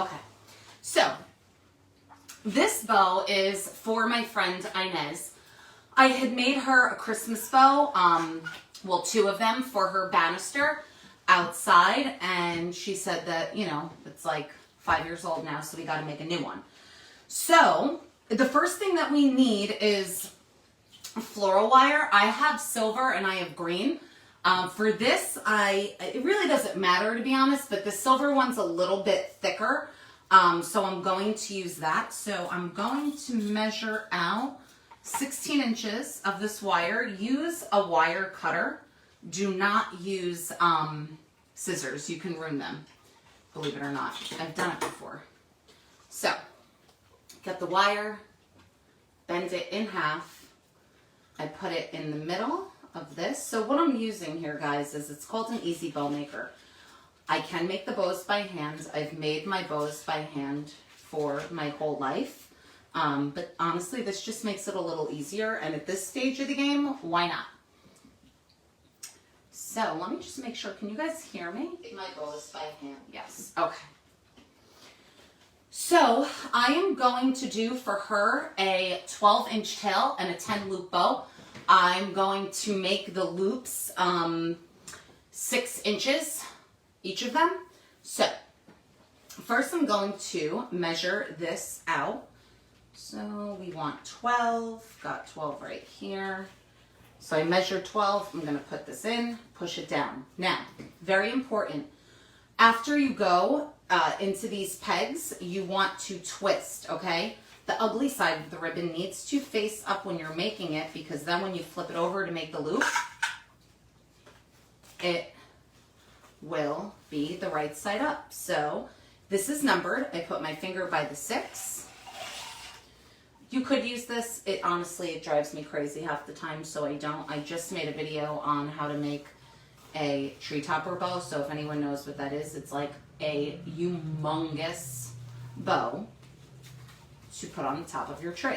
Okay, so this bow is for my friend Inez. I had made her a Christmas bow, well, 2 of them for her banister outside, and she said that, you know, it's like 5 years old now, so we got to make a new one. So the first thing that we need is floral wire. I have silver and I have green. For this, it really doesn't matter, to be honest, but the silver one's a little bit thicker, so I'm going to use that. So I'm going to measure out 16 inches of this wire. Use a wire cutter. Do not use scissors. You can ruin them, believe it or not. I've done it before. So get the wire, bend it in half. I put it in the middle of this. So what I'm using here, guys, is it's called an EZ Bow Maker. I can make the bows by hand. I've made my bows by hand for my whole life. But honestly, this just makes it a little easier. And at this stage of the game, why not? So let me just make sure. Can you guys hear me? My bows by hand. Yes. Okay. So I am going to do for her a 12-inch tail and a 10-loop bow. I'm going to make the loops 6 inches, each of them. So first I'm going to measure this out. So we want 12, got 12 right here. So I measured 12, I'm gonna put this in, push it down. Now, very important, after you go into these pegs, you want to twist, okay? The ugly side of the ribbon needs to face up when you're making it, because then when you flip it over to make the loop, it will be the right side up. So this is numbered. I put my finger by the 6. You could use this. It honestly, it drives me crazy half the time, so I don't. I just made a video on how to make a tree topper bow, so if anyone knows what that is, it's like a humongous bow to put on the top of your tree.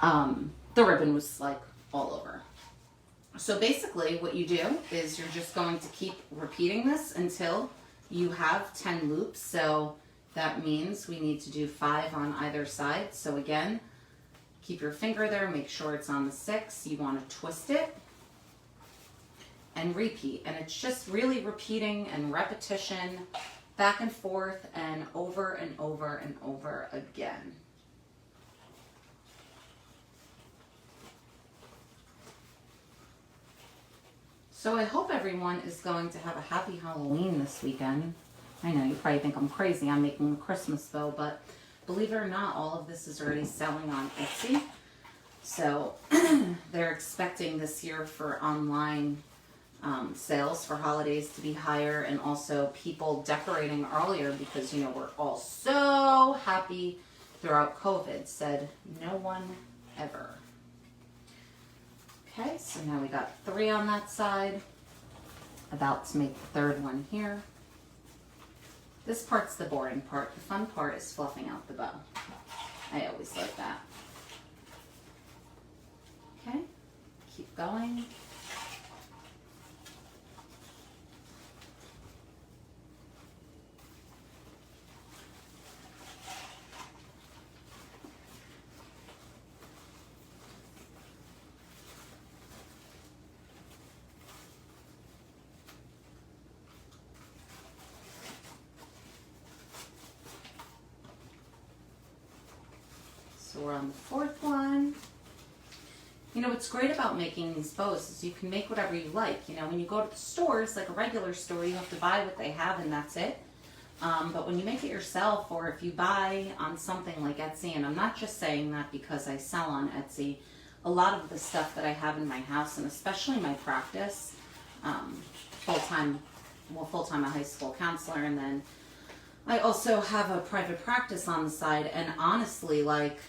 The ribbon was like all over. So basically what you do is you're just going to keep repeating this until you have 10 loops. So that means we need to do 5 on either side. So again, keep your finger there, make sure it's on the 6. You want to twist it and repeat. And it's just really repeating and repetition, back and forth and over and over and over again. So I hope everyone is going to have a happy Halloween this weekend. I know you probably think I'm crazy. I'm making a Christmas bow, but believe it or not, all of this is already selling on Etsy. So they're expecting this year for online sales for holidays to be higher, and also people decorating earlier, because, you know, we're all so happy throughout COVID, said no one ever. Okay, so now we got 3 on that side. About to make the 3rd one here. This part's the boring part. The fun part is fluffing out the bow. I always like that. Okay, keep going. So we're on the 4th one. You know, what's great about making these bows is you can make whatever you like. You know, when you go to the stores, like a regular store, you have to buy what they have and that's it. But when you make it yourself, or if you buy on something like Etsy, and I'm not just saying that because I sell on Etsy, a lot of the stuff that I have in my house, and especially my practice, full-time a high school counselor, and then I also have a private practice on the side, and honestly, like,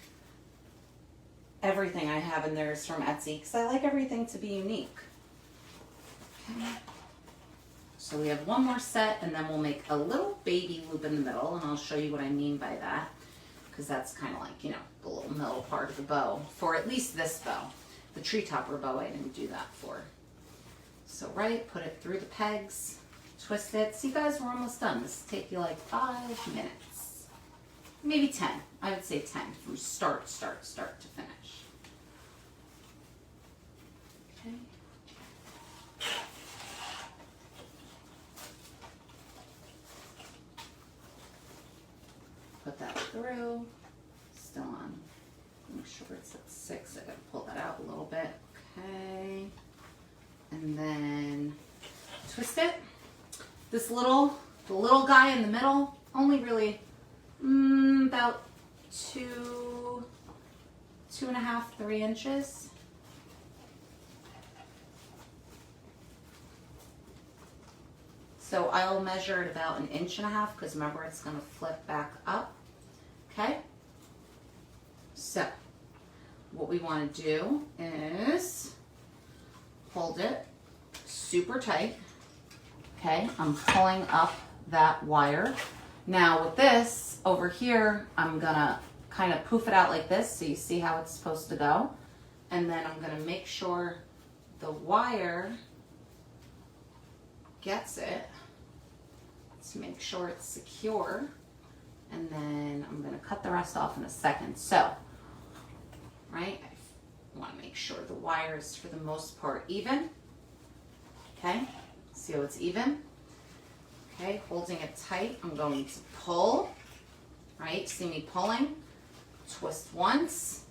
everything I have in there is from Etsy, because I like everything to be unique. Okay. So we have one more set, and then we'll make a little baby loop in the middle, and I'll show you what I mean by that, because that's kind of like, you know, the little middle part of the bow, for at least this bow. The tree topper bow I didn't do that for. So right, put it through the pegs, twist it. See guys, we're almost done. This will take you like 5 minutes, maybe 10. I would say 10 from start to finish. Okay. Put that through. Still on. Make sure it's at 6. I gotta pull that out a little bit. Okay. And then twist it. This the little guy in the middle, only really about 2.5, 3 inches. So I'll measure it about 1.5 inches because remember it's going to flip back up. Okay. So what we want to do is hold it super tight. Okay, I'm pulling up that wire. Now with this over here, I'm gonna kind of poof it out like this so you see how it's supposed to go. And then I'm gonna make sure the wire gets it to make sure it's secure. And then I'm gonna cut the rest off in a second. So, right, I wanna make sure the wire is for the most part even. Okay. See how it's even? Okay, holding it tight, I'm going to pull, right? See me pulling? Twist once,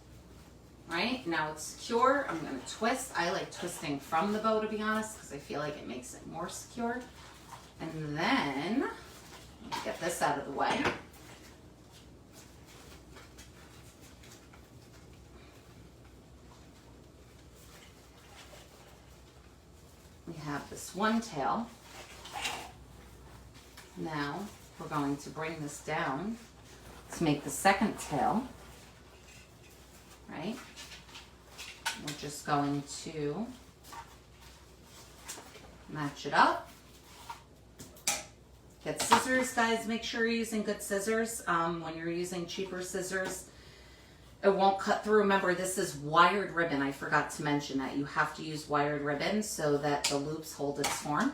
right? Now it's secure, I'm gonna twist. I like twisting from the bow to be honest, because I feel like it makes it more secure. And then, let's get this out of the way. We have this one tail. Now we're going to bring this down to make the second tail, right? We're just going to match it up. Get scissors, guys. Make sure you're using good scissors. When you're using cheaper scissors, it won't cut through. Remember, this is wired ribbon. I forgot to mention that. You have to use wired ribbon so that the loops hold its form.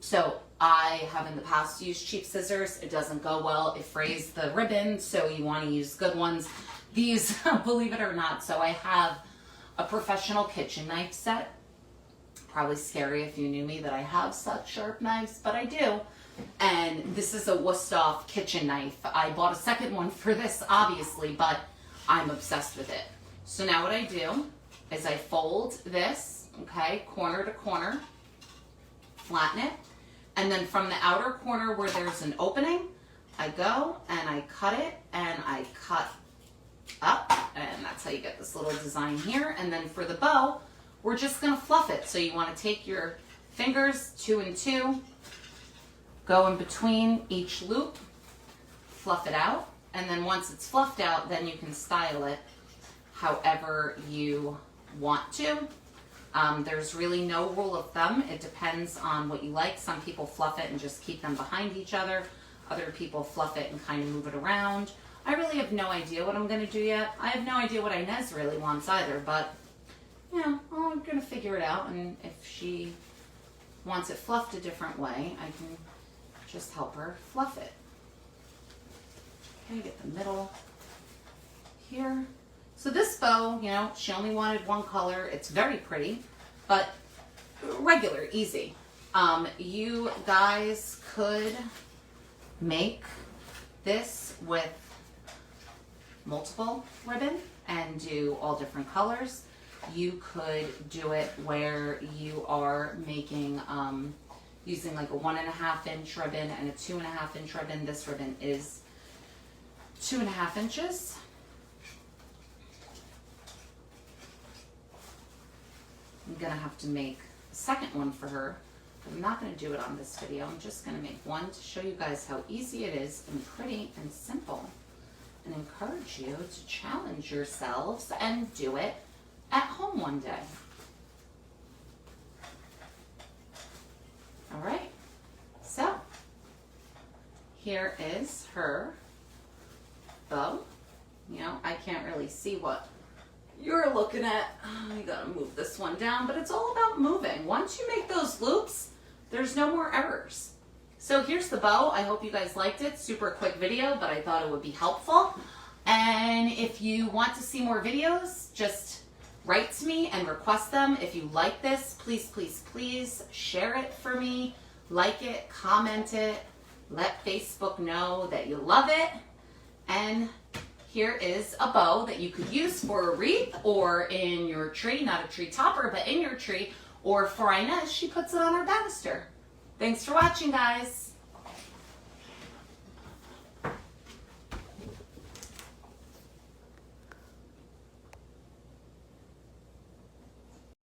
So I have in the past used cheap scissors. It doesn't go well. It frays the ribbon, so you want to use good ones. These, believe it or not, so I have a professional kitchen knife set. Probably scary if you knew me that I have such sharp knives, but I do. And this is a Wusthof kitchen knife. I bought a second one for this, obviously, but I'm obsessed with it. So now what I do is I fold this, okay, corner to corner, flatten it, and then from the outer corner where there's an opening, I go and I cut it and I cut up, and that's how you get this little design here. And then for the bow, we're just gonna fluff it. So you wanna take your fingers, 2 and 2, go in between each loop, fluff it out, and then once it's fluffed out, then you can style it however you want to. There's really no rule of thumb. It depends on what you like. Some people fluff it and just keep them behind each other. Other people fluff it and kind of move it around. I really have no idea what I'm going to do yet. I have no idea what Inez really wants either, but yeah, I'm going to figure it out. And if she wants it fluffed a different way, I can just help her fluff it. Okay, get the middle here. So this bow, you know, she only wanted one color. It's very pretty, but regular, easy. You guys could make this with multiple ribbon and do all different colors. You could do it where you are making, using like a 1.5 inch ribbon and a 2.5 inch ribbon. This ribbon is 2.5 inches. I'm gonna have to make a second one for her, but I'm not gonna do it on this video. I'm just gonna make one to show you guys how easy it is and pretty and simple, and encourage you to challenge yourselves and do it at home one day. All right, so here is her bow. You know, I can't really see what you're looking at. I gotta move this one down, but it's all about moving. Once you make those loops, there's no more errors. So here's the bow. I hope you guys liked it. Super quick video, but I thought it would be helpful. And if you want to see more videos, just write to me and request them. If you like this, please, please, please share it for me. Like it, comment it, let Facebook know that you love it. And here is a bow that you could use for a wreath or in your tree, not a tree topper, but in your tree, or for Inez, she puts it on her banister. Thanks for watching, guys.